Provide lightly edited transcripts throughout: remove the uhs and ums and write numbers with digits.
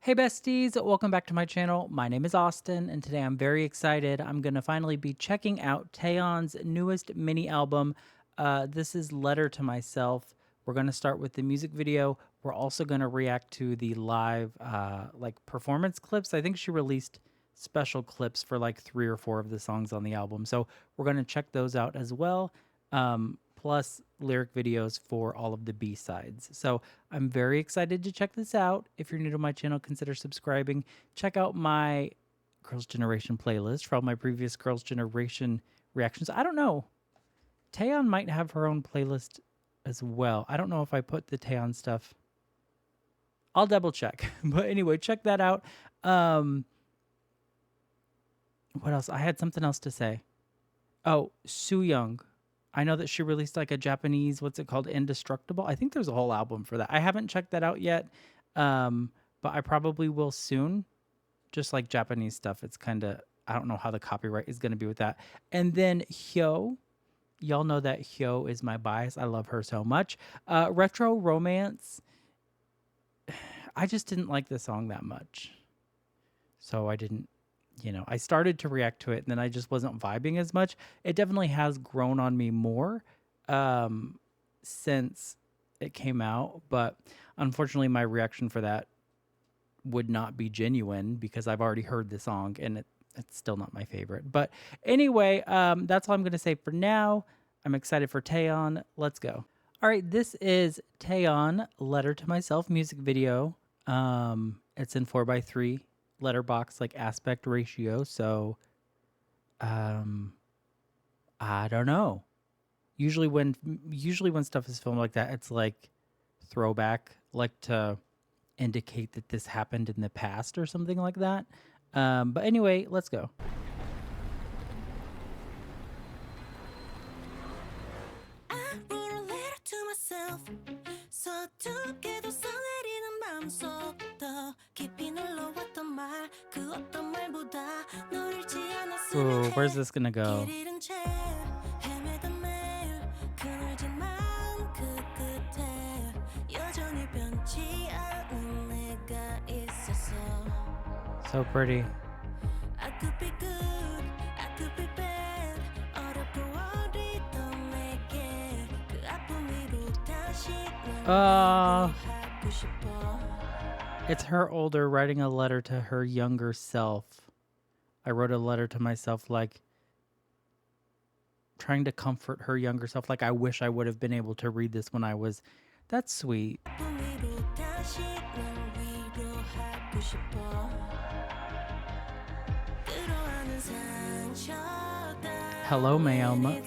Hey besties, welcome back to my channel. My name is Austin, and today I'm very excited. I'm going to finally be checking out Taeyeon's newest mini album. This is Letter to Myself. We're going to start with the music video. We're also going to react to the live performance clips. I think she released special clips for like 3 or 4 of the songs on the album. So we're going to check those out as well. Plus lyric videos for all of the B-sides. So I'm very excited to check this out. If you're new to my channel, consider subscribing. Check out my Girls' Generation playlist for all my previous Girls' Generation reactions. I don't know. Taeyeon might have her own playlist as well. I don't know if I put the Taeyeon stuff. I'll double check. But anyway, check that out. What else? I had something else to say. Oh, Sooyoung. I know that she released like a Japanese, what's it called? Indestructible. I think there's a whole album for that. I haven't checked that out yet, but I probably will soon. Just like Japanese stuff. It's kind of, I don't know how the copyright is going to be with that. And then Hyo. Y'all know that Hyo is my bias. I love her so much. Retro Romance. I just didn't like the song that much. So I didn't. I started to react to it and then I just wasn't vibing as much. It definitely has grown on me more since it came out. But unfortunately, my reaction for that would not be genuine because I've already heard the song and it's still not my favorite. But anyway, that's all I'm going to say for now. I'm excited for Taeyeon. Let's go. All right, this is Taeyeon Letter to Myself music video. It's in 4:3 letterbox like aspect ratio, so I don't know. Usually when stuff is filmed like that, it's like throwback, like to indicate that this happened in the past or something like that. But anyway, let's go. Ooh, where's this gonna go? So pretty. It's her older writing a letter to her younger self. I wrote a letter to myself, like trying to comfort her younger self. Like, I wish I would have been able to read this when I was. That's sweet. Hello, ma'am.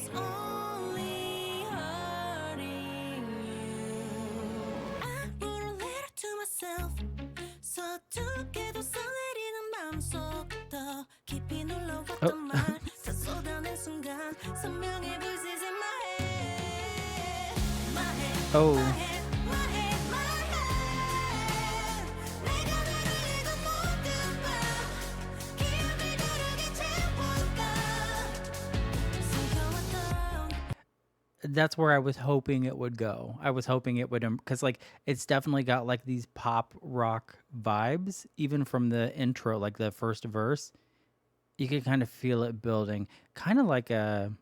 Oh. Oh. That's where I was hoping it would go. I was hoping it would, because like it's definitely got like these pop rock vibes, even from the intro, like the first verse. You can kind of feel it building, kind of like a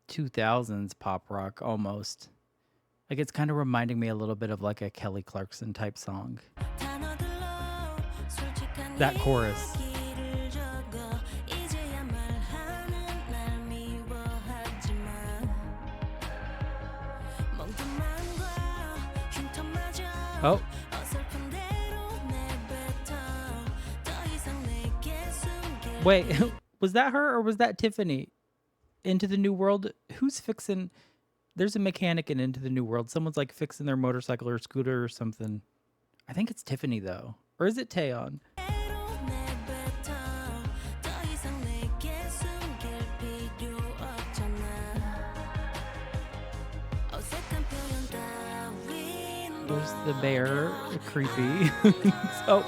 2000s pop rock almost. Like it's kind of reminding me a little bit of like a Kelly Clarkson type song. That chorus. Oh. Wait, was that her or was that Tiffany? Into the New World? Who's fixing? There's a mechanic in Into the New World. Someone's like fixing their motorcycle or scooter or something. I think it's Tiffany though. Or is it Taeyeon? There's the bear, creepy. So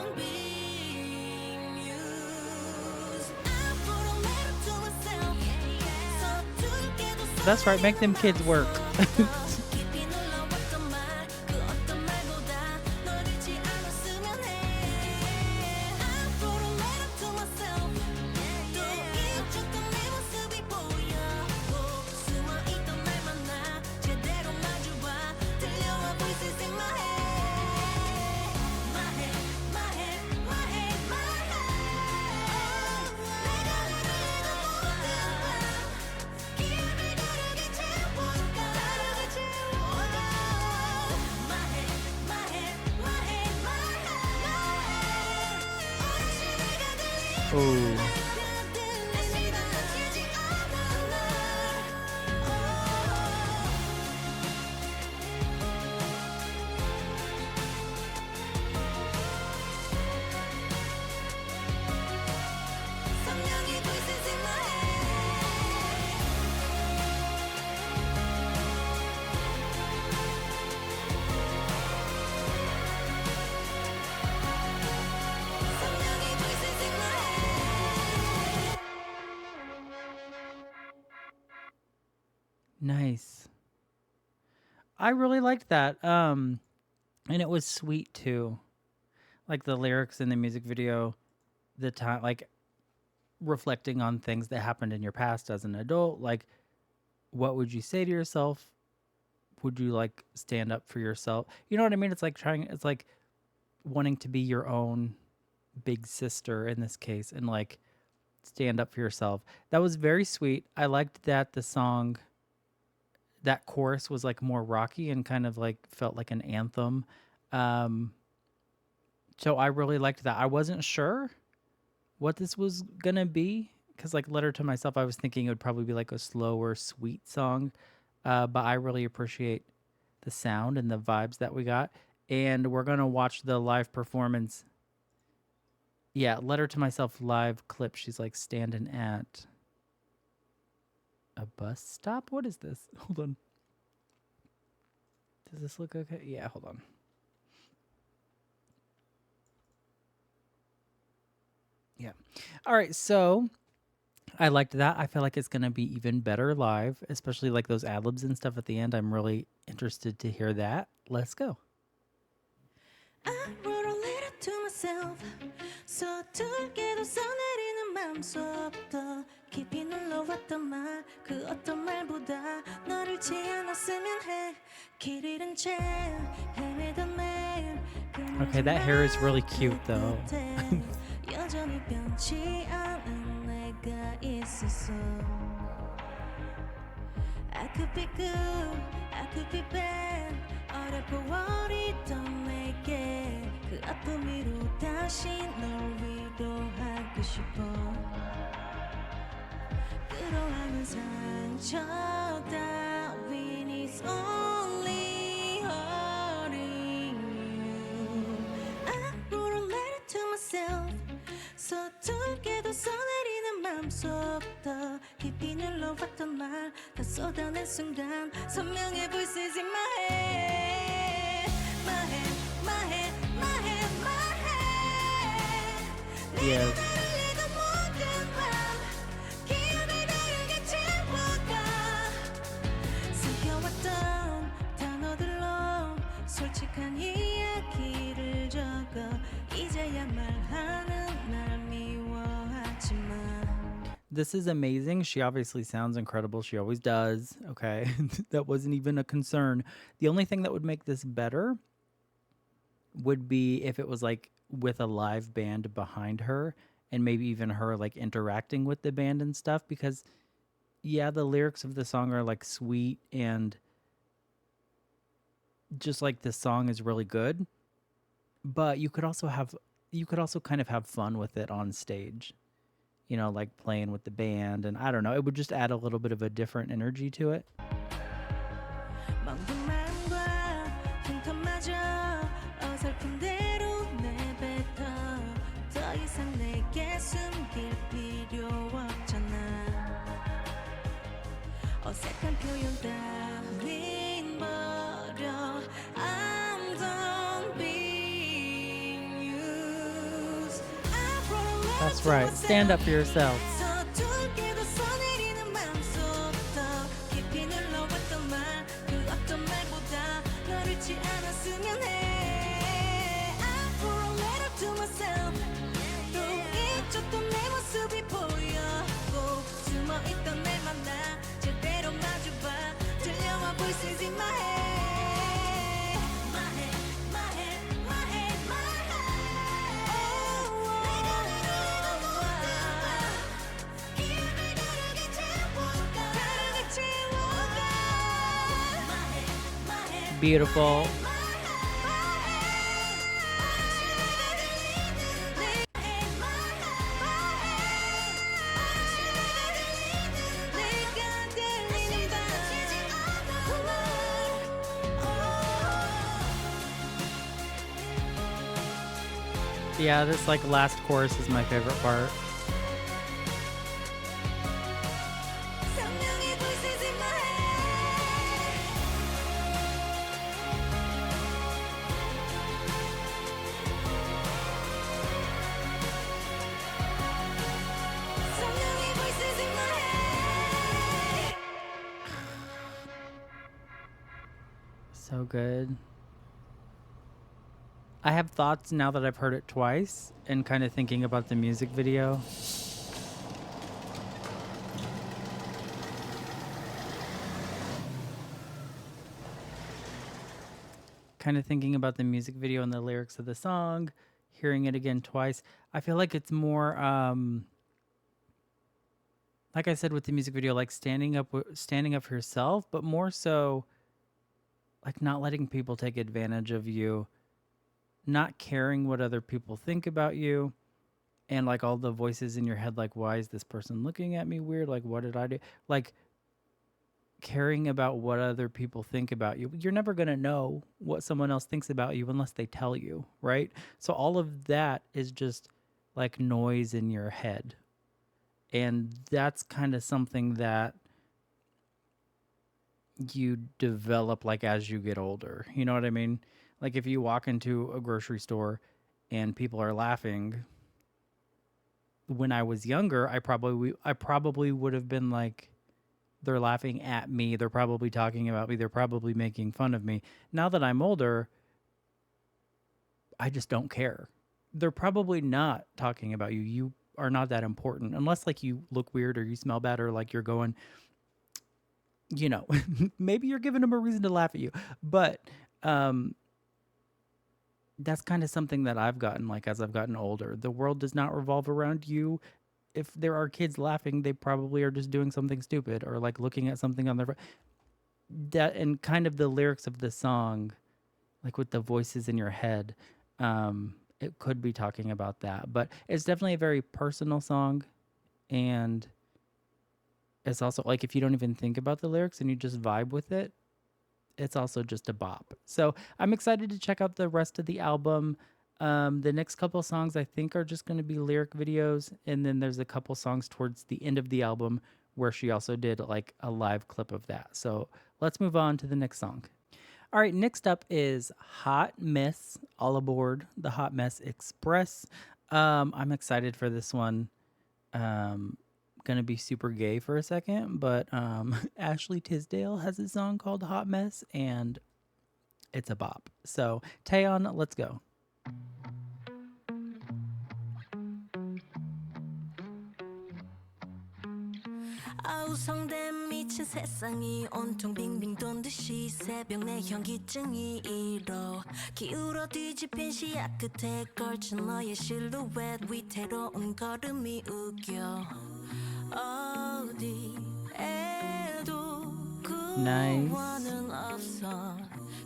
that's right, make them kids work. Oh, nice. I really liked that. And it was sweet too. Like the lyrics in the music video, the time, like reflecting on things that happened in your past as an adult. Like, what would you say to yourself? Would you like stand up for yourself? You know what I mean? It's like wanting to be your own big sister in this case and like stand up for yourself. That was very sweet. I liked that the song, that chorus was like more rocky and kind of like felt like an anthem. Um, so I really liked that. I wasn't sure what this was gonna be because like Letter to Myself, I was thinking it would probably be like a slower, sweet song. But I really appreciate the sound and the vibes that we got. And we're gonna watch the live performance. Yeah, Letter to Myself live clip. She's like standing at a bus stop. What is this? Hold on. Does this look okay? Yeah, hold on. Yeah. All right, so I liked that. I feel like it's gonna be even better live, especially like those ad libs and stuff at the end. I'm really interested to hear that. Let's go. I wrote a letter to myself. 서툴게도 써내리는 맘속부터 깊이 눌러왔던 말 그 어떤 말보다 너를 잊지 않았으면 해 길 잃은 채 헤매던 매일 Okay, that hair is really cute though. 여전히 변치 않은 내가 있었어 I could be good, I could be bad 어렵고 어리던 내게 그 아픔 위로 다시 널 위로하고 싶어 끌어안은 상처 따윈 is only hurting you I wrote a letter to myself 서툴게도 써내리는 맘속부터 깊이 눌러왔던 말 다 쏟아낸 순간 선명해 voices in my head My head, my head, my head, my head Yes. 내가 달리던 모든 맘 기억을 다르게 채워가 숨겨왔던 단어들로 솔직한 이야기를 적어 이제야 말하는 날 미워하지마 This is amazing. She obviously sounds incredible. She always does. Okay. That wasn't even a concern. The only thing that would make this better would be if it was like with a live band behind her and maybe even her like interacting with the band and stuff because yeah, the lyrics of the song are like sweet and just like the song is really good, but you could also kind of have fun with it on stage. You know, like playing with the band and I don't know, it would just add a little bit of a different energy to it. 멍든 마음과 흉터마저 어설픈 대로 내뱉어 더 이상 내게 숨길 필요 없잖아 어색한 표현 따윈 버려 I'm done being used I wrote a letter That's to right. Stand up myself. for yourself. 서툴게도 써내리는 맘속부터 깊이 눌러왔던 말 그 어떤 말보다 널 잊지 않았으면 해 I wrote a letter to myself 또 잊었던 내 모습이 보였고 숨어있던 날 만나 제대로 마주봐 들려와 voices in my head My head, my head, my head, my head 내가 달리던 모든 맘 기억을 다르게 채워가 다르게 채워가 My head, my head, Beautiful. my head 어린 시대가 들리는 내 head, my head, my head Yeah, this like last chorus is my favorite part. 성령의 voices in my head. 성령의 voices in my head. So good. I have thoughts now that I've heard it twice and kind of thinking about the music video. Kind of thinking about the music video and the lyrics of the song, hearing it again twice. I feel like it's more like I said with the music video, like standing up for yourself, but more so like not letting people take advantage of you, not caring what other people think about you, and like all the voices in your head, like, why is this person looking at me weird? Like, what did I do? Like, caring about what other people think about you. You're never going to know what someone else thinks about you unless they tell you, right? So all of that is just like noise in your head. And that's kind of something that you develop like as you get older. You know what I mean? Like if you walk into a grocery store and people are laughing, when I was younger, I probably would have been like, they're laughing at me, they're probably talking about me, they're probably making fun of me. Now that I'm older, I just don't care. They're probably not talking about you. You are not that important unless like you look weird or you smell bad or like you're going, you know, maybe you're giving them a reason to laugh at you. But that's kind of something that I've gotten like as I've gotten older. The world does not revolve around you. If there are kids laughing, they probably are just doing something stupid or like looking at something on their that. And kind of the lyrics of the song, like with the voices in your head, it could be talking about that. But it's definitely a very personal song, and it's also like if you don't even think about the lyrics and you just vibe with it, it's also just a bop. So I'm excited to check out the rest of the album. The next couple songs I think are just going to be lyric videos, and then there's a couple songs towards the end of the album where she also did like a live clip of that. So let's move on to the next song. All right, next up is Hot Mess. All aboard the Hot Mess Express. I'm excited for this one. Gonna be super gay for a second, but Ashley Tisdale has a song called Hot Mess, and it's a bop. So Taeyeon, let's go. 아우성된 미친 세상이 온통 빙빙 돈 듯이 새벽 내 현기증이 일어 기울어 뒤집힌 시야 끝에 걸친 너의 실루엣 위태로운 걸음이 웃겨 어디에도 구원은 없어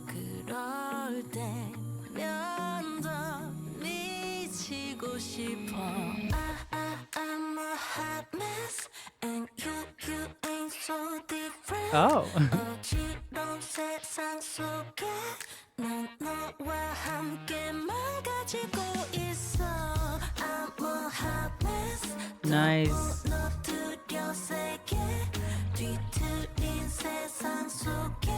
그럴 때면 더 미치고 싶어 I'm a hot mess and you ain't so different Oh. 어지러운 세상 속에 난 너와 함께 망가지고 있어 I'm a hot mess Nice. 무너뜨려 세게 뒤틀린 세상 속에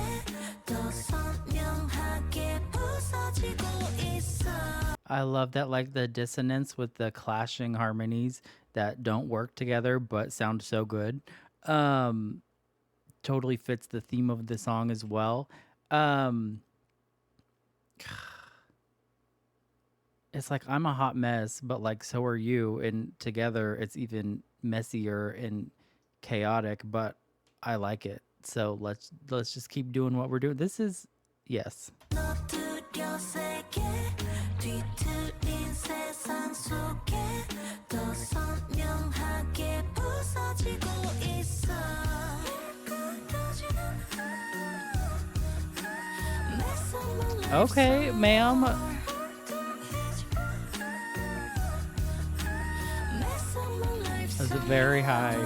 더 선명하게 부서지고 있어 I love that, like the dissonance with the clashing harmonies that don't work together but sound so good. Totally fits the theme of the song as well. It's like I'm a hot mess, but like so are you, and together it's even messier and chaotic, but I like it. So let's just keep doing what we're doing. This is yes. 너뜨려 세게 뒤틀린 세상 속에 더 선명하게 부서지고 있어 Okay, ma'am. That's very high.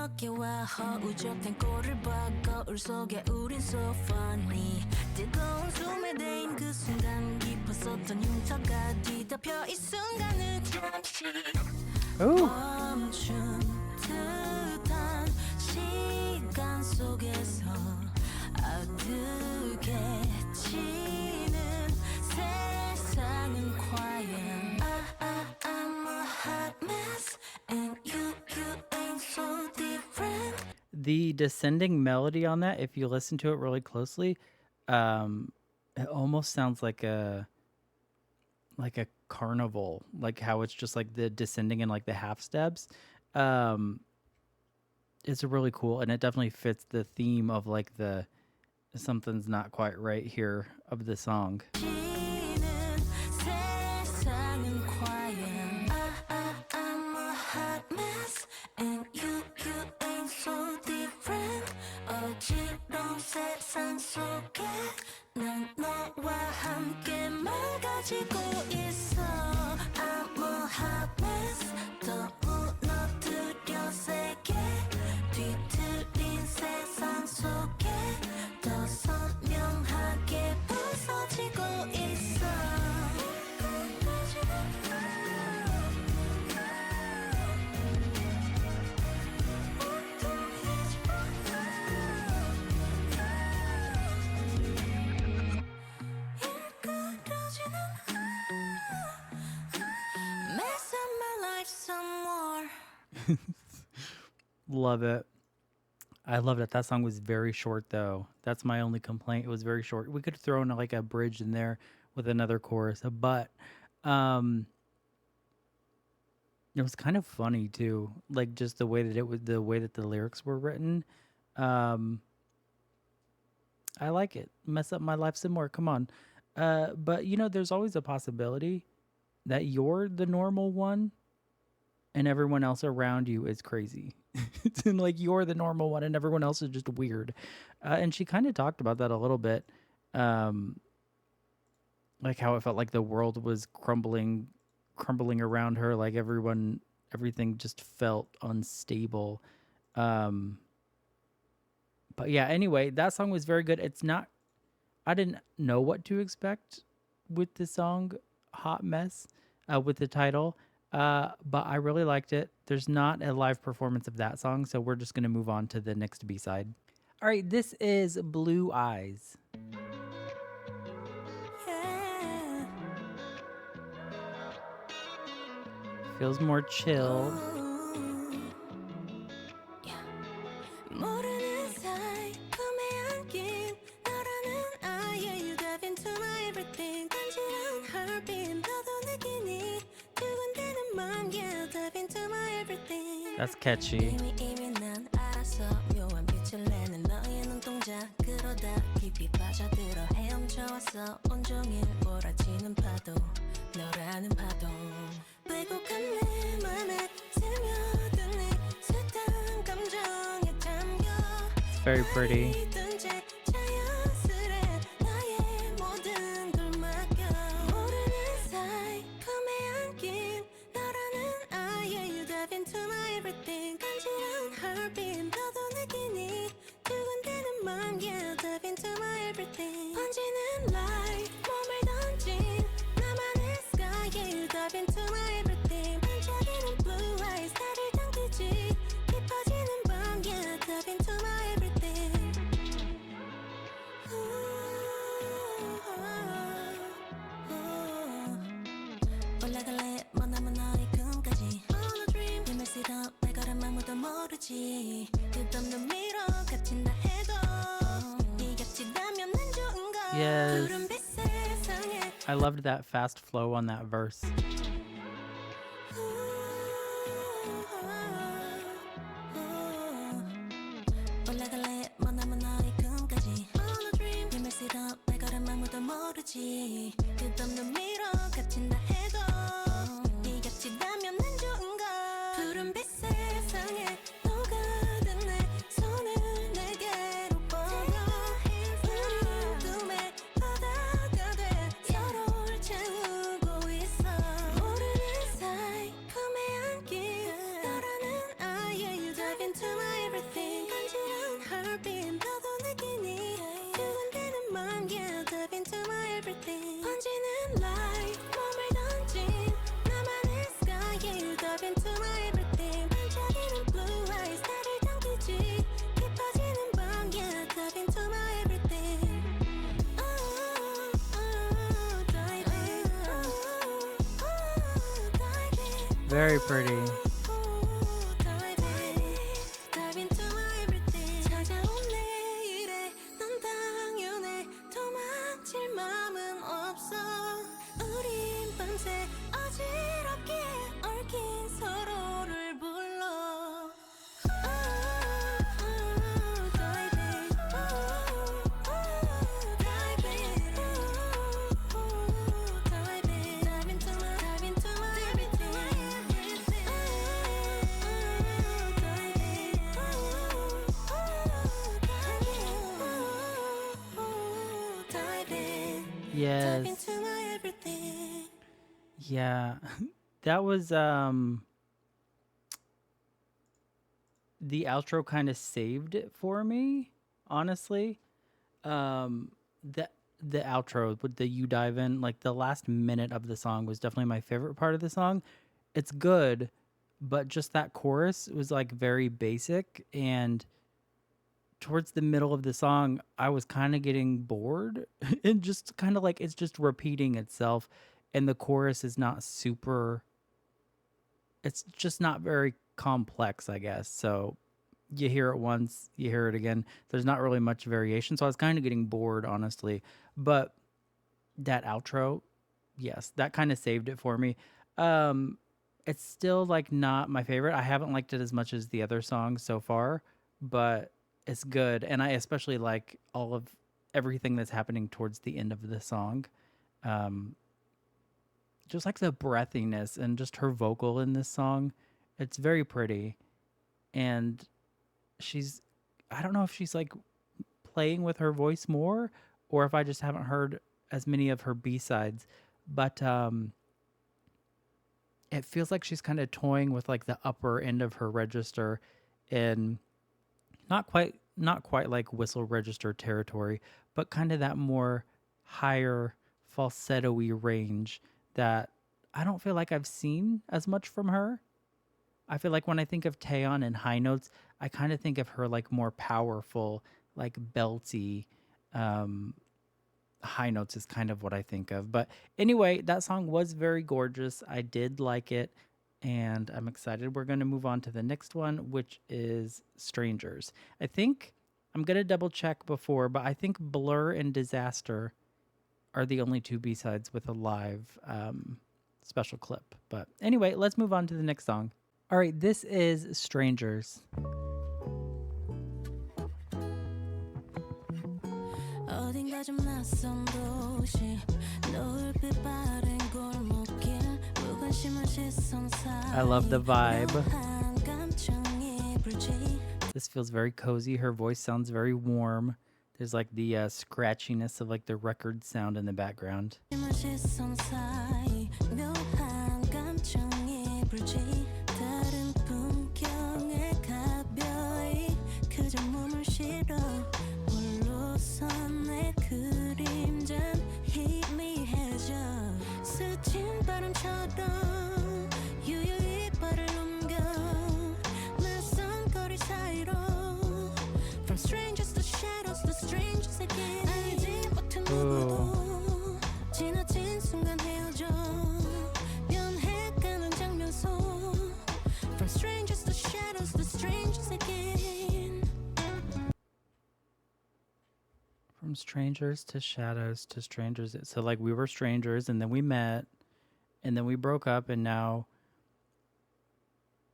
어깨와 허우적된 꼴을 봐 거울 속에 우린 so funny 뜨거운 숨에 대인 그 순간 깊어 깊었었던 흉터가 뒤덮여 이 순간을 잠시 Ooh. 멈춘 듯한 시간 속에서 아득해 지는 세상은 과연 I'm a hot mess and you ain't so different. The descending melody on that, if you listen to it really closely, it almost sounds like a carnival, like how it's just like the descending in like the half steps. Um, it's really cool, and it definitely fits the theme of like the something's not quite right here of the song. 지는 세상은 과연 I'm a hot mess and you ain't so different. 어지러운 세상 속에 난 너와 함께 망가지고 있어. I'm a hot mess 더 무너뜨려 세게 뒤틀린 세상 속에 더 선명하게 부서지고 있어. Mess up my life some more. Love it. I love it. That song was very short though. That's my only complaint. It was very short. We could have thrown like a bridge in there with another chorus, but um it was kind of funny too. Like just the way that it was the way that the lyrics were written. Um I like it. Mess up my life some more. Come on. But you know, there's always a possibility that you're the normal one and everyone else around you is crazy. And like you're the normal one and everyone else is just weird. And she kind of talked about that a little bit. Um, like how it felt like the world was crumbling around her, like everything just felt unstable. Um, but yeah, anyway, that song was very good. It's not I didn't know what to expect with the song Hot Mess, with the title. But I really liked it. There's not a live performance of that song, so we're just going to move on to the next B side. All right, this is Blue Eyes. Yeah. Feels more chill. 모르는 사이 품에 안긴 너라는 아예 You dive into my everything 간지러운 heartbeat 너도 느끼니 두근대는 맘 Yeah dive into my everything That's catchy. 이미 난 알았어 묘한 빛을 내는 너의 눈동자 그러다 깊이 빠져들어 헤엄쳐왔어 온종일 몰아치는 파도 너라는 파도 왜곡한 내 맘에 스며든 네 숱한 감정에 잠겨 It's very pretty. 이든지 자연스레 나의 모든 걸 맡겨 모르는 사이 품에 안긴 너라는 아예 You dive into my everything 간지러운 heartbeat 너도 느끼니 두근대는 맘 Yeah dive into my everything 번지는 light 몸을 던진 나만의 sky Yeah you dive into my everything 반짝이는 blue eyes 나를 당기지 깊어지는 밤 Yeah dive into my everything 올라갈래 머나먼 너의 꿈까지 On a dream 힘을 쓰던 발걸음 아무도 모르지 끝없는 미로 갇힌다 해도 네 곁이라면 난 좋은걸 Yes. 푸른빛 세상에 I loved that fast flow on that verse. 올라갈래 머나먼 너의 꿈까지 On a dream 힘을 쓰던 발걸음 아무도 모르지 끝없는 미로 갇힌다 해도 네 곁이라면 난 좋은걸 푸른빛 세상에 녹아든 내 손을 내게로 뻗어 우리 꿈의 바다가 돼 서로를 채우고 있어 모르는 사이 품에 안긴 너라는 아예 You dive into my everything 간지러운 heartbeat 너도 느끼니 두근대는 맘 Yeah dive into my everything 번지는 light Very pretty. Dive into my everything. 찾아온 내일에 넌 당연해. 도망칠 맘은 없어. 우린 밤새 어지럽게 얽힌 서로를 불러. Yes. Yeah. That was the outro kind of saved it for me, honestly. The the outro with the you dive in, like the last minute of the song was definitely my favorite part of the song. It's good, but just that chorus was like very basic, and towards the middle of the song I was kind of getting bored and just kind of like it's just repeating itself, and the chorus is not super, it's just not very complex, I guess. So you hear it once, you hear it again. There's not really much variation. So I was kind of getting bored, honestly. But that outro, yes, that kind of saved it for me. Um, it's still like not my favorite. I haven't liked it as much as the other songs so far, but it's good. And I especially like all of everything that's happening towards the end of the song. Um, just like the breathiness and just her vocal in this song. It's very pretty. And she's, I don't know if she's like playing with her voice more or if I just haven't heard as many of her B-sides, but it feels like she's kind of toying with like the upper end of her register in not quite like whistle register territory, but kind of that more higher falsetto-y range that I don't feel like I've seen as much from her. I feel like when I think of Taeyeon and high notes, I kind of think of her like more powerful, like belty high notes is kind of what I think of. But anyway, that song was very gorgeous. I did like it, and I'm excited. We're going to move on to the next one, which is Strangers. I think I'm going to double check before, but I think Blur and Disaster are the only two B-sides with a live special clip. But anyway, let's move on to the next song. All right, this is Strangers. 어딘가 좀 낯선 도시 노을빛 바랜 골목길 무관심한 시선 I love the 사이 vibe. 묘한 감정이 불지 This feels very cozy. Her voice sounds very warm. There's like the scratchiness of like the record sound in the background. 심한 시선 사이 묘한 감정이 불지 다른 풍경에 가벼이 그저 몸을 실어 홀로선 내 그림잔 희미해져 스친 바람처럼 유유히 발을 넘겨 낯선 거리 사이로 From strangers to shadows to strangers again 알지 못한 누구도 지나친 순간 헤어져 변해가는 장면 속 From strangers to shadows to strangers again From strangers to shadows to strangers. So like we were strangers and then we met and then we broke up and now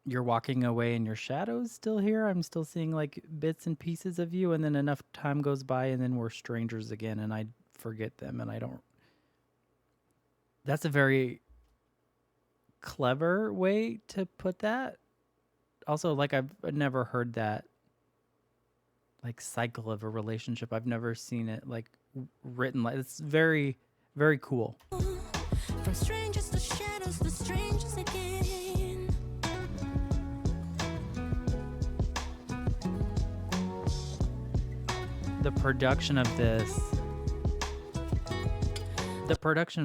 you're walking away and your shadow's still here. I'm still seeing like bits and pieces of you, and then enough time goes by and then we're strangers again and I forget them and I don't. That's a very clever way to put that. Also, like I've never heard that like cycle of a relationship. I've never seen it like written like it's very very cool. From strangers to shadows to strangers again The production of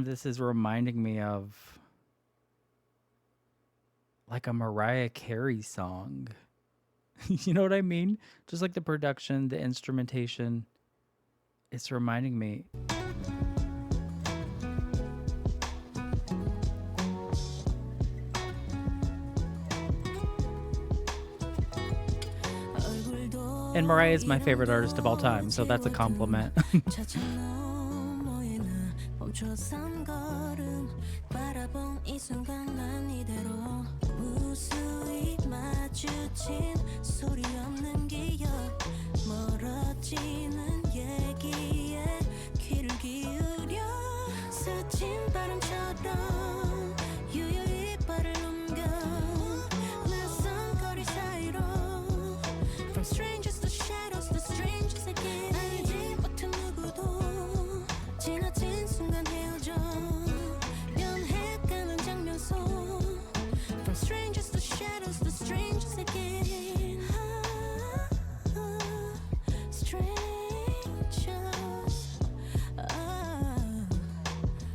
this is reminding me of like a Mariah Carey song. You know what I mean? Just like the production, the instrumentation, it's reminding me. And Mariah is my favorite artist of all time, so that's a compliment. 멈춰선 걸음 바라본 이 순간 난 이대로 무수히 마주친 소리 없는 기억 멀어지는 얘기에 귀를 기울여 스친 바람처럼 유유히 발을 넘겨 낯선 거리 사이로 From strangers to shadows to strangers again 알지 못한 누구도 지나친 순간 헤어져 변해가는 장면 속 From strangers to shadows to strangers again strangers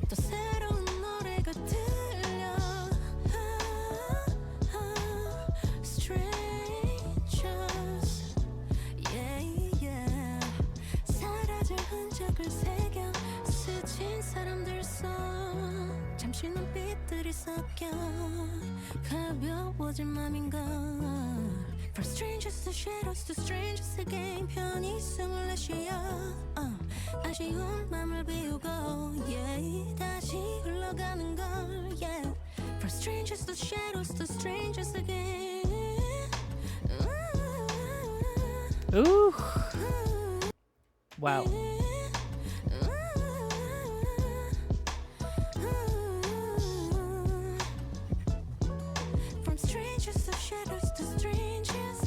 또 새로운 노래가 들려 strangers yeah yeah 사라질 흔적을 새겨 스친 사람들 속 잠시 눈빛들이 섞여 가벼워진 맘인가 From strangers to shadows to strangers again 편히 숨을 내쉬어 아쉬운 맘을 비우고 yeah 다시 흘러가는 걸 yeah From strangers to shadows to strangers again Ooh. Wow. From strangers to shadows to strangers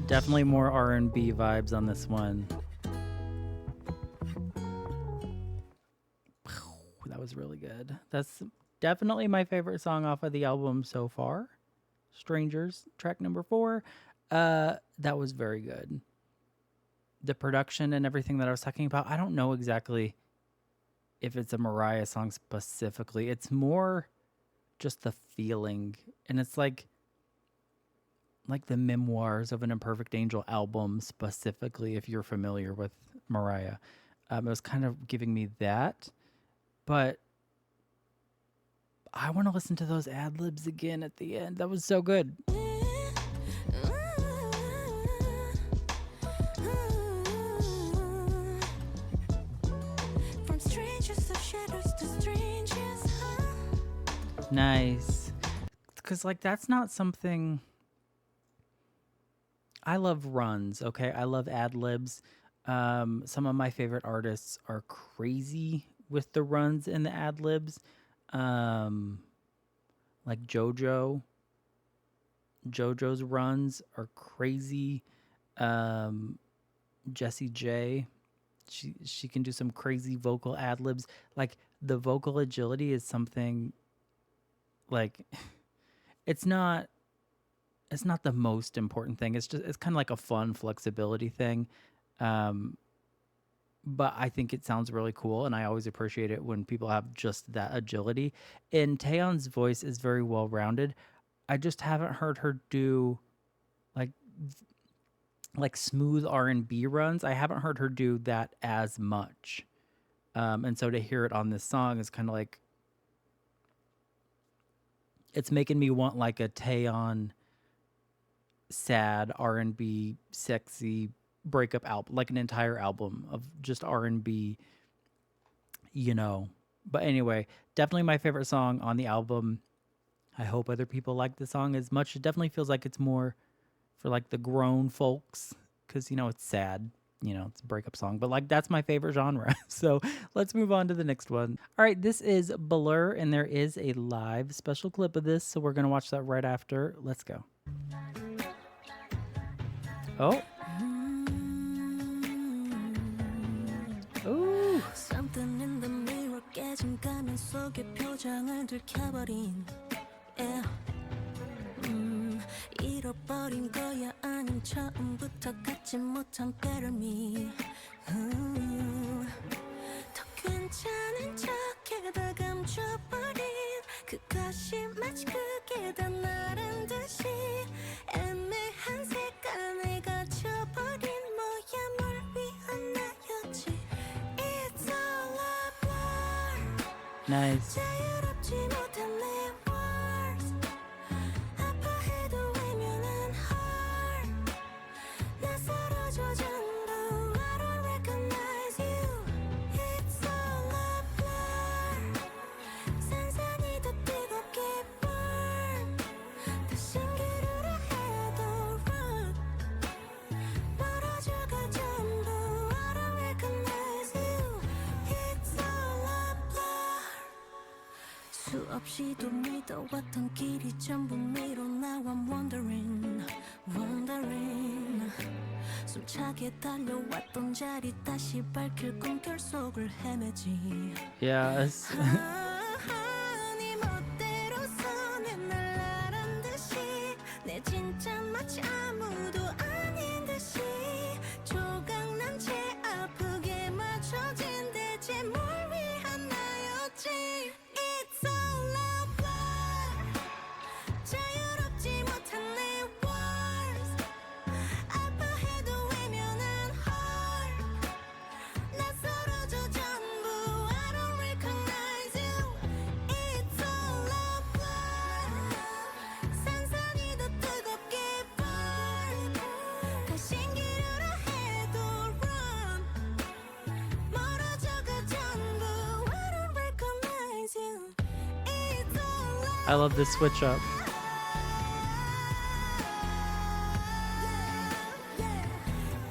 Definitely more R&B vibes on this one. That was really good. That's definitely my favorite song off of the album so far. Strangers, track number 4. That was very good. The production and everything that I was talking about, I don't know exactly if it's a Mariah song specifically. It's more just the feeling, and it's like the Memoirs of an Imperfect Angel album specifically, if you're familiar with Mariah. It was kind of giving me that, but I want to listen to those ad libs again at the end. That was so good. From strangers to shadows to strangers Nice. Because, like, that's not something... I love runs, okay? I love ad libs. Some of my favorite artists are crazy with the runs and the ad libs. Like JoJo. JoJo's runs are crazy. Jessie J. She can do some crazy vocal ad libs. Like, the vocal agility is something, like, it's not the most important thing. It's kind of like a fun flexibility thing. But I think it sounds really cool, and I always appreciate it when people have just that agility. And Taeyeon's voice is very well rounded. I just haven't heard her do like smooth R&B runs. I haven't heard her do that as much. And so to hear it on this song is kind of like, it's making me want like a Taeyeon sad R&B sexy breakup album, like an entire album of just R&B, you know. But anyway, definitely my favorite song on the album. I hope other people like the song as much. It definitely feels like it's more for like the grown folks, because, you know, it's sad, you know, it's a breakup song, but like that's my favorite genre. So let's move on to the next one. All right, this is Blur, and there is a live special clip of this, so we're gonna watch that right after. Let's go. Oh. Ooh. Something in the mirror 깨진 가면 속에 표정을 들켜버린 yeah. 잃어버린 거야 아님 처음부터 갖지 못한 빼름이 더 괜찮은 척해다 감춰버린 그것이 마치 그게 다 나란 듯이 애매한 색깔에 갇혀버린 뭐야 뭘 위한 나였지 It's all a blur Nice. 자유롭지 못한 내 words 수없이도 믿어왔던 길이 전부 미로 Now I'm wondering 숨차게 달려왔던 자리 다시 밝힐 꿈결 속을 헤매지 Yes. 네 멋대로 내 날아란 듯이 내 진짜 마치 아무도 아닌 듯이 조각난 채 아프게 맞춰진 대체 뭘 위한 나였지 It's all a blur 자유롭지 못한 내 words 아파해도 외면한 heart 낯설어져 전부 I don't recognize you It's all a blur 산산이 더 뜨겁게 burn 가신기류라 해도 run 멀어져가 전부 I don't recognize you It's all a I love this switch up.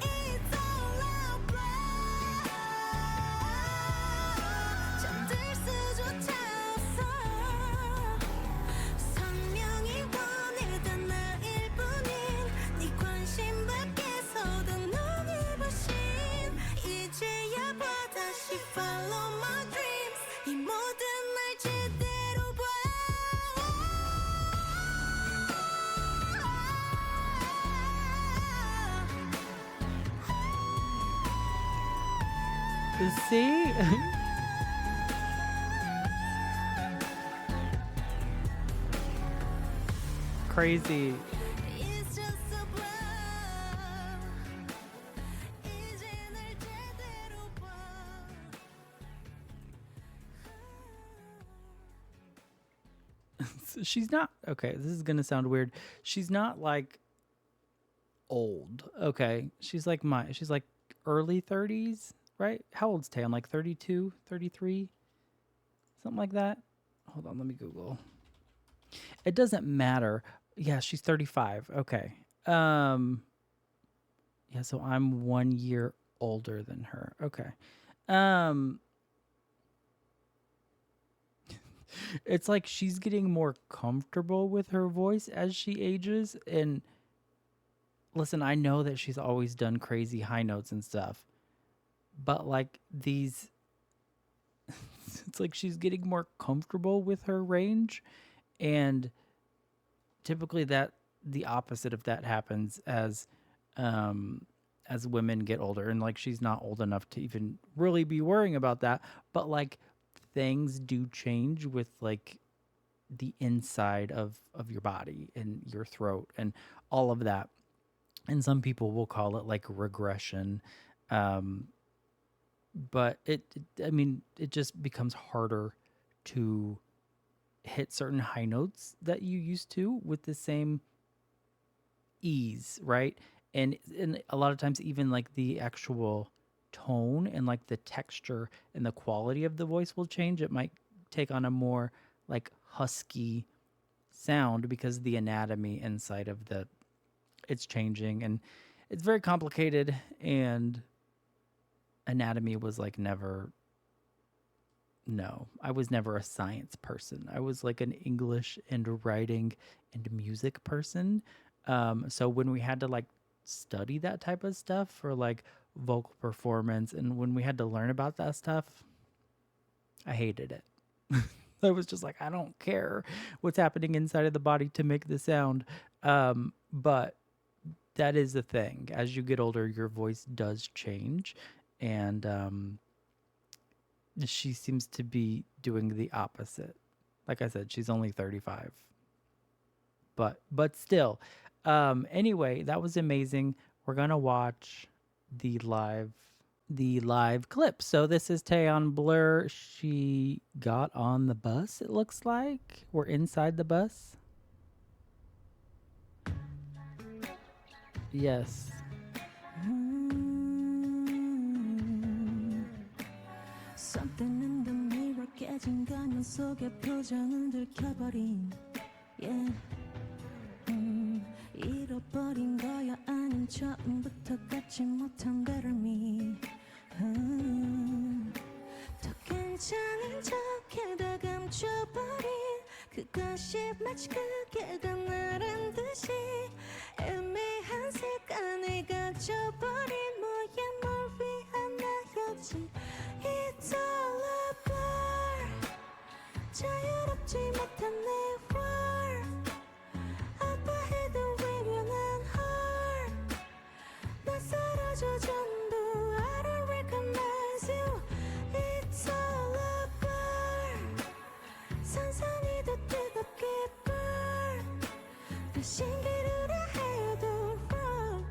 It's all a blur 잠들 수조차 없어 선명히 원했던 나일 뿐인 네 관심 밖에서도 눈이 부신 이제야 봐 다시 follow my dreams 이 모든 날 제대로 봐 See? Crazy. It's just a blur 이제 날 제대로 봐 She's not okay. This is gonna sound weird. She's not like old. Okay. She's like early 30s, right? How old's Taeyeon? Like 32, 33? Something like that. Hold on, let me Google. It doesn't matter. Yeah, she's 35. Okay. Yeah, so I'm 1 year older than her. Okay. It's like she's getting more comfortable with her voice as she ages. And listen, I know that she's always done crazy high notes and stuff, but like these, it's like she's getting more comfortable with her range. And typically the opposite of that happens as women get older, and like she's not old enough to even really be worrying about that, but like things do change with like the inside of your body and your throat and all of that. And some people will call it like regression. But I mean, it just becomes harder to hit certain high notes that you used to with the same ease, right? And a lot of times even like the actual tone and like the texture and the quality of the voice will change. It might take on a more like husky sound because the anatomy inside of it's changing, and it's very complicated. And anatomy was like never, no, I was never a science person. I was like an English and writing and music person. So when we had to like study that type of stuff for like vocal performance, and when we had to learn about that stuff, I hated it. I was just like, I don't care what's happening inside of the body to make the sound. But that is the thing. As you get older, your voice does change. And she seems to be doing the opposite. Like I said, she's only 35. But still. Anyway, that was amazing. We're gonna watch the live clip. So this is Taeyeon Blur. She got on the bus, it looks like. We're inside the bus. Yes. Something in the mirror 깨진 가면 속에 표정은 들켜버린 yeah. 잃어버린 거야 아님 처음부터 갖지 못한 better me 더 괜찮은 척해 다 감춰버린 그것이 마치 그게가 나란 듯이 애매한 색안에 갇혀버린 모양 뭘 위한 나였지 It's all a blur 자유롭지 못한 내 world 아파해도 외면한 heart 나 사라져 전부 I don't recognize you It's all a blur 산산이 더 뜨겁게 burn 다시 기르려 해도 wrong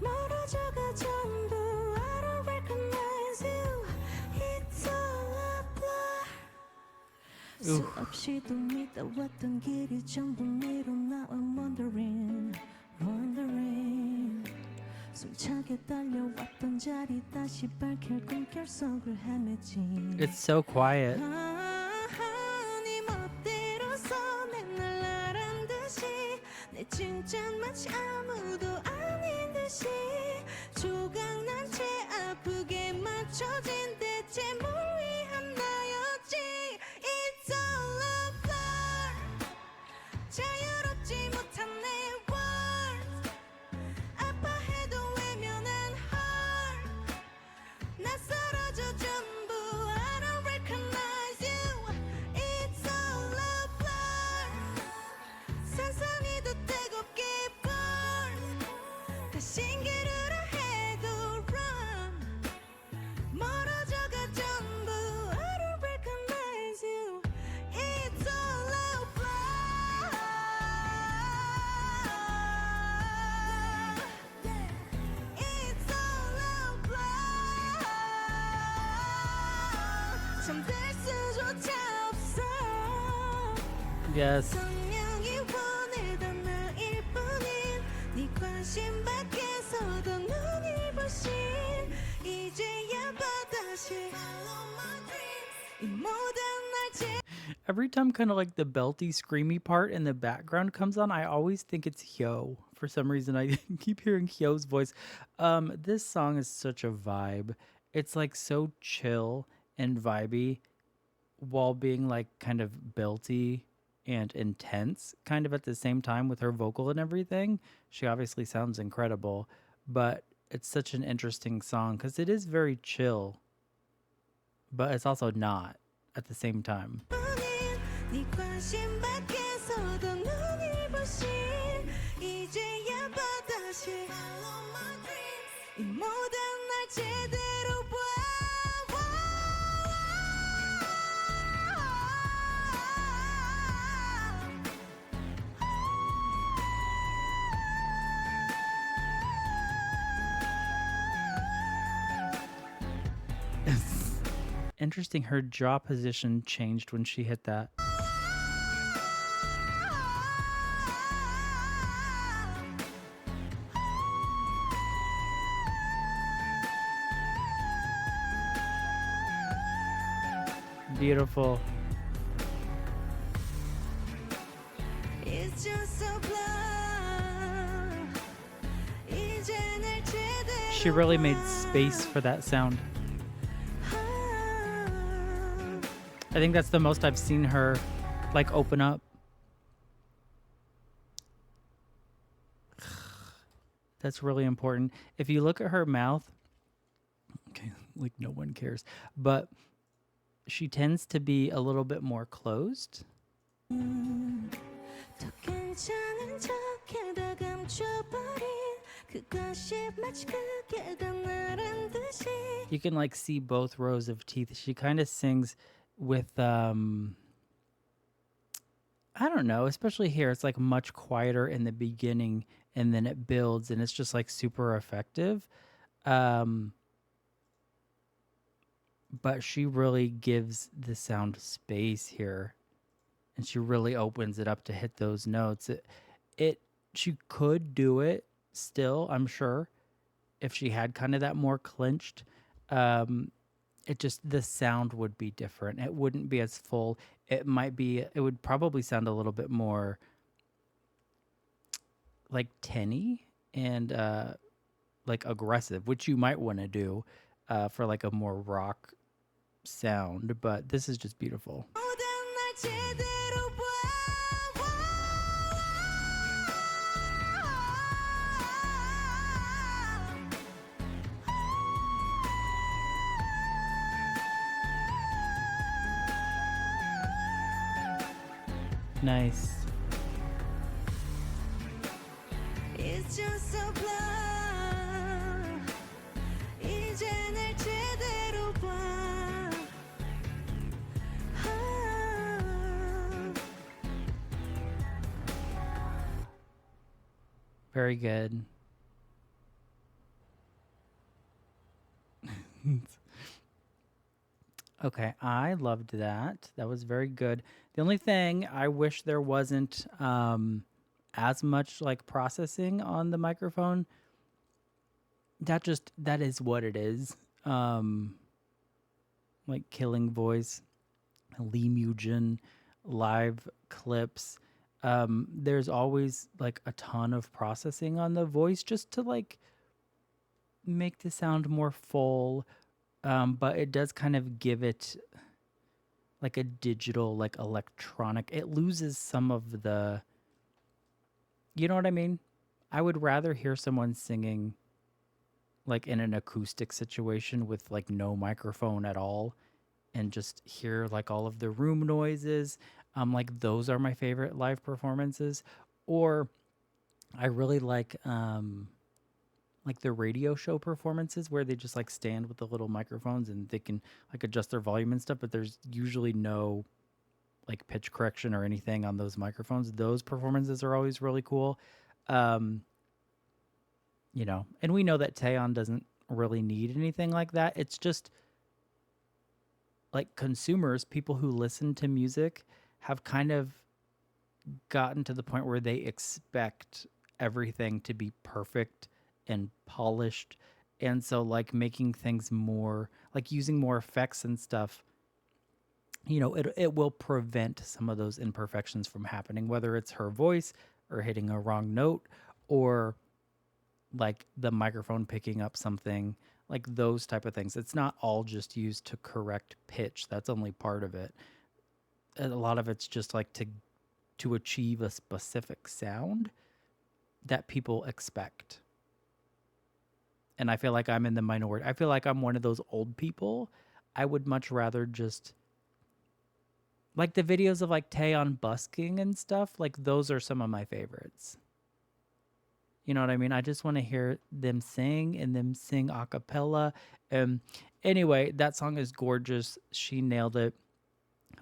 멀어져가 전부 I don't recognize you It's all a blur 수없이도 믿어왔던 길이 전부 미로 Now I'm wondering 숨차게 달려왔던 자리 다시 밝힐 꿈결 속을 헤매지 It's so quiet. 네 멋대로서 맨날 나란 듯이 내 칭찬 마치 아무도 아닌 듯이 조각난 채 아프게 맞춰진 대체 뭘 위한 나였지 It's all a blur 자유롭지 못한 내 world 아파해도 외면한 heart 나 사라져 전부 I don't recognize you It's all a blur 산산이 더 뜨겁게 burn 다시 기르려 해도 run 멀어져가 전부 I don't recognize you It's all a blur It's all a blur 잠들 수조차 없어 Yes. 성령이 원하던 나일 뿐인 네 관심 밖에서도 눈을 부신 이제야 다시 Follow my dreams 이 모든 날 Every time kind of like the belty screamy part in the background comes on, I always think it's Hyo. For some reason I keep hearing Hyo's voice. This song is such a vibe. It's like so chill and vibey while being like kind of belty and intense kind of at the same time with her vocal and everything. She obviously sounds incredible, but it's such an interesting song cuz it is very chill, but it's also not at the same time. 뿐인 네 관심 밖에서도 눈을 부신 이제야 다시 Follow my dreams 이 모든 날 제대로 봐 Interesting, her jaw position changed when she hit that. Beautiful. It's just a blur 이제 날 제대로 She really made space for that sound. I think that's the most I've seen her like open up. That's really important. If you look at her mouth, okay, like no one cares, but she tends to be a little bit more closed. 더 괜찮은 척해다 감춰버린 그것이 마치 그게가 나란 듯이 You can like see both rows of teeth. She kind of sings with I don't know, especially here it's like much quieter in the beginning and then it builds and it's just like super effective. But she really gives the sound space here and she really opens it up to hit those notes. She could do it still, I'm sure, if she had kind of that more clinched. It just the sound would be different. It wouldn't be as full. It would probably sound a little bit more like tinny and like aggressive, which you might want to do for like a more rock sound, but this is just beautiful. 모든 날 제대로 봐. Nice. It's just a blur. 이제 날 제대로 봐. Very good. Okay, I loved that. That was very good. The only thing I wish there wasn't as much like processing on the microphone. That is what it is. Like Killing Voice, Lee Mujin, live clips. There's always like a ton of processing on the voice just to like make the sound more full. But it does kind of give it like a digital, like electronic. It loses some of the, you know what I mean? I would rather hear someone singing like in an acoustic situation with like no microphone at all and just hear like all of the room noises. Like those are my favorite live performances. Or I really like the radio show performances where they just like stand with the little microphones and they can like adjust their volume and stuff, but there's usually no like pitch correction or anything on those microphones. Those performances are always really cool. Um, you know, and we know that Taeyeon doesn't really need anything like that. It's just like consumers, people who listen to music have kind of gotten to the point where they expect everything to be perfect and polished. And so like making things more like using more effects and stuff, you know, it will prevent some of those imperfections from happening, whether it's her voice or hitting a wrong note or like the microphone picking up something, like those type of things. It's not all just used to correct pitch. That's only part of it. A lot of it's just like to achieve a specific sound that people expect. And I feel like I'm in the minority. I feel like I'm one of those old people. I would much rather just like the videos of like Taeyeon busking and stuff. Like those are some of my favorites. You know what I mean? I just want to hear them sing and them sing a cappella. Anyway, that song is gorgeous. She nailed it.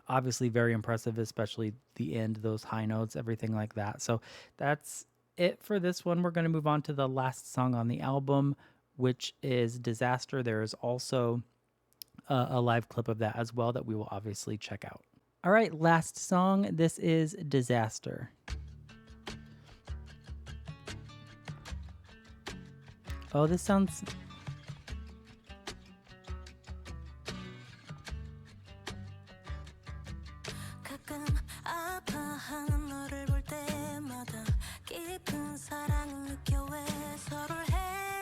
Obviously very impressive, especially the end, those high notes, everything like that. So that's it for this one. We're going to move on to the last song on the album, which is Disaster. There is also a live clip of that as well that we will obviously check out. All right, last song. This is Disaster. Oh, this sounds... 가끔 아파하는 너를 볼 때마다 깊은 사랑을 느껴 왜 서로를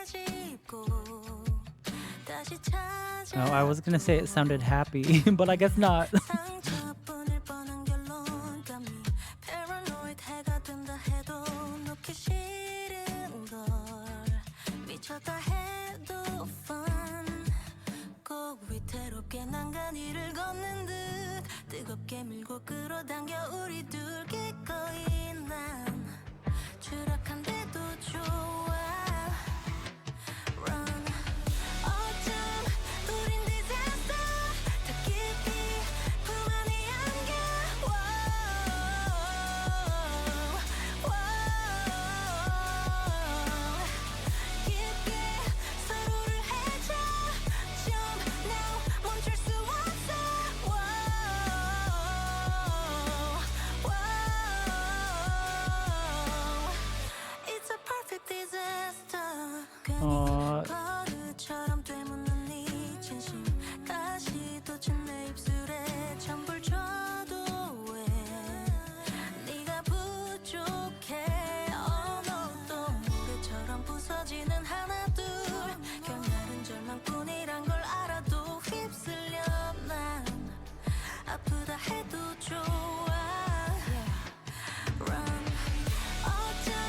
헤집고 다시 찾아. Oh, I was going to say it sounded happy, but I guess not. 상처뿐일 뻔한 결론감이 paranoid 해가 된다 해도 놓기 싫은 걸 미쳤다 해도 fun 꼭 위태롭게 난간이를 걷는 듯 뜨겁게 밀고 끌어당겨 우리 둘 기꺼이 난 추락한데도 좋아 Run 어쩜 우린 disaster 더 깊이 품 안에 안겨 깊게 서로를 헤쳐 Jump now 멈출 수 없어 It's a perfect disaster 버릇처럼 되묻는 네 진심 가시도 친 내 입술에 전부를 줘도 왜 네가 부족해 언어도 모래처럼 부서지는 하나둘 결말은 절망뿐이란 걸 알아도 휩쓸려 난 아프다 해도 좋아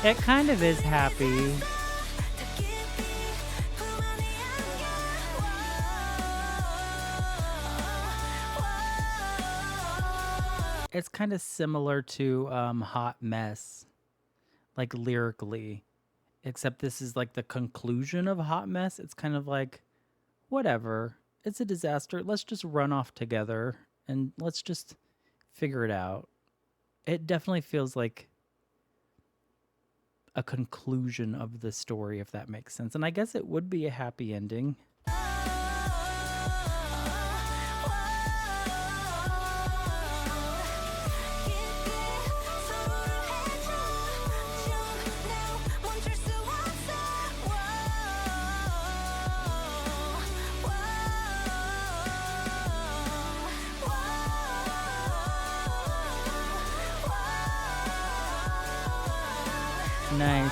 It kind of is happy. It's kind of similar to Hot Mess, like lyrically, except this is like the conclusion of Hot Mess. It's kind of like, whatever, it's a disaster. Let's just run off together and let's just figure it out. It definitely feels like a conclusion of the story, if that makes sense. And I guess it would be a happy ending. Nice.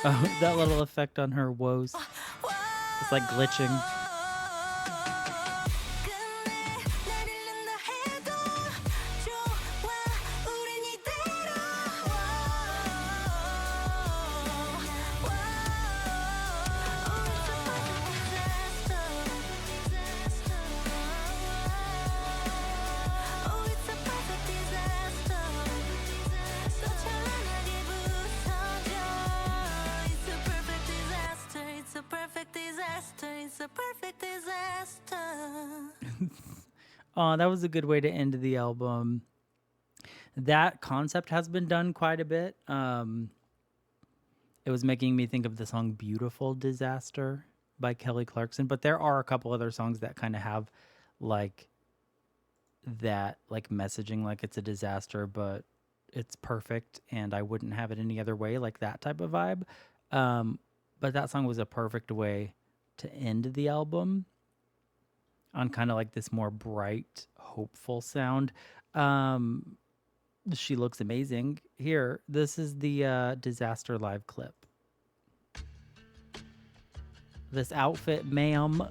Oh, that little effect on her woes. It's like glitching. Oh, that was a good way to end the album. That concept has been done quite a bit. It was making me think of the song Beautiful Disaster by Kelly Clarkson, but there are a couple other songs that kind of have like that, like messaging like it's a disaster, but it's perfect and I wouldn't have it any other way, like that type of vibe. But that song was a perfect way to end the album on kind of like this more bright, hopeful sound. She looks amazing. Here, this is the Disaster live clip. This outfit, ma'am.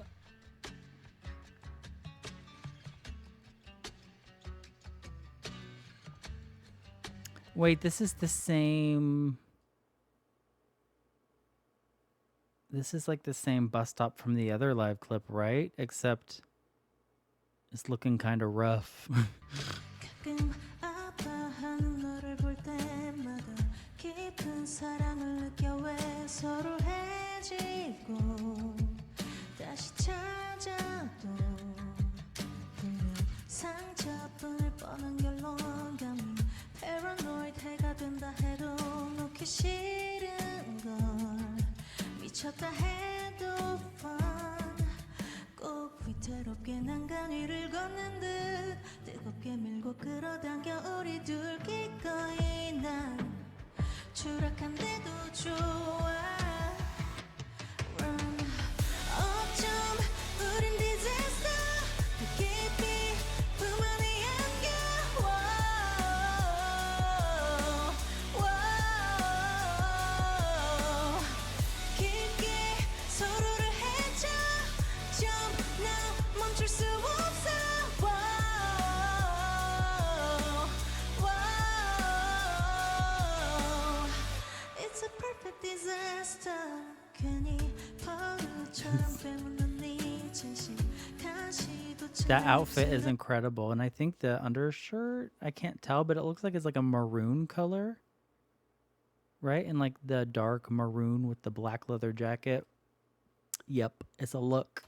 Wait, this is the same... This is like the same bus stop from the other live clip, right? Except it's looking kind of rough. 미쳤다 해도 fun 꼭 위태롭게 난간 위를 걷는 듯 뜨겁게 밀고 끌어당겨 우리 둘 기꺼이 난 추락한데도 좋아 Run 어쩜 우린 disaster 더 깊이 품 안에 안겨 깊게 서로를 헤쳐 Jump now 멈출 수 없어 It's a perfect disaster 괜히 버릇처럼 빼묻는 네 진심 가시도 That outfit is incredible. And I think the undershirt, I can't tell, but it looks like it's like a maroon color. Right? And like the dark maroon with the black leather jacket. Yep, it's a look.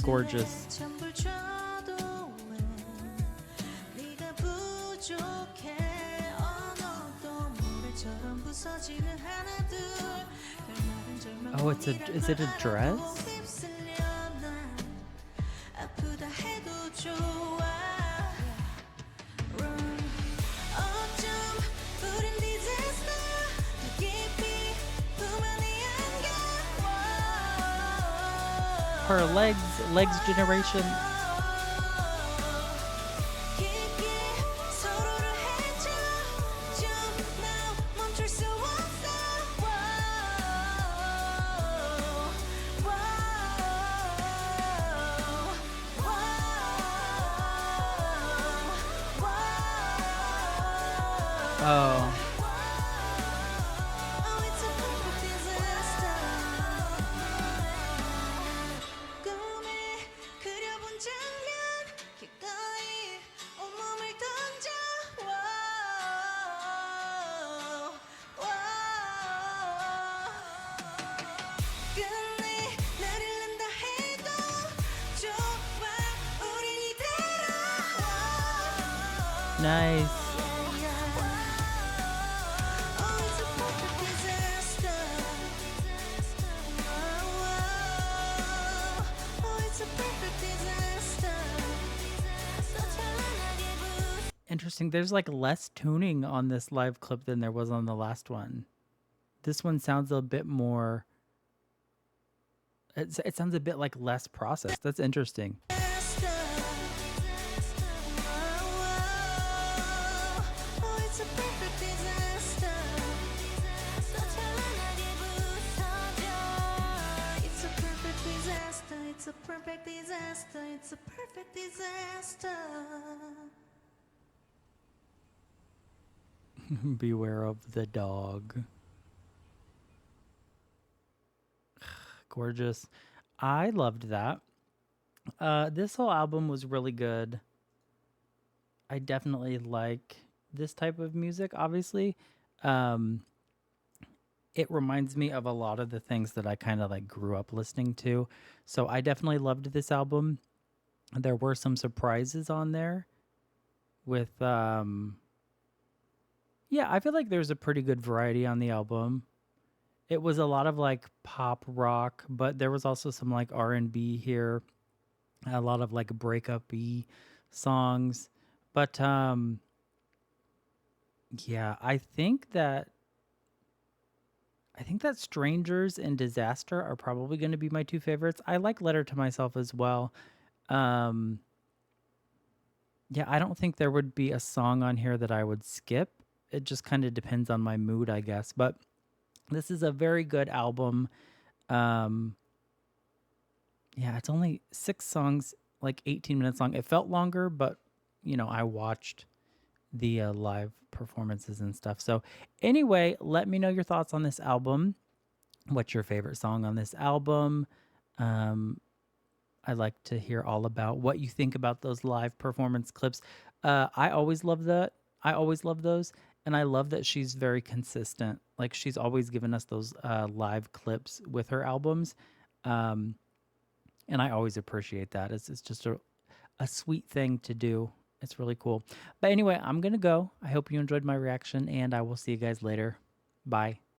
Gorgeous. Oh, is it a dress? Her legs generation. Oh, Oh, it's a perfect disaster. 꿈에 그려본 장면 기꺼이 온몸을 던져. 끝내 나를 난다 해도 좋아. 우린 이대로. nice. Oh, it's a perfect disaster. Oh, it's a perfect disaster. 더 찬란하게 부서. Interesting. There's like less tuning on this live clip than there was on the last one. This one sounds a bit more. It sounds a bit like less processed. That's interesting. It's a perfect disaster. It's a perfect disaster. Beware of the dog. Gorgeous. I loved that. This whole album was really good. I definitely like this type of music, obviously. Um, it reminds me of a lot of the things that I kind of like grew up listening to. So I definitely loved this album. There were some surprises on there with yeah, I feel like there's a pretty good variety on the album. It was a lot of like pop rock, but there was also some like R&B here, a lot of like breakup-y songs. But yeah, I think that Strangers and Disaster are probably going to be my two favorites. I like Letter to Myself as well. Um yeah, I don't think there would be a song on here that I would skip. It just kind of depends on my mood, I guess. But this is a very good album. Um yeah, it's only 6 songs, like 18 minutes long. It felt longer, but I watched the live performances and stuff. So, anyway, let me know your thoughts on this album. What's your favorite song on this album? Um, I'd like to hear all about what you think about those live performance clips. I always love that. I always love those. And I love that she's very consistent. Like, she's always given us those live clips with her albums. Um, and I always appreciate that. It's just a sweet thing to do. It's really cool. But anyway, I'm going to go. I hope you enjoyed my reaction, and I will see you guys later. Bye.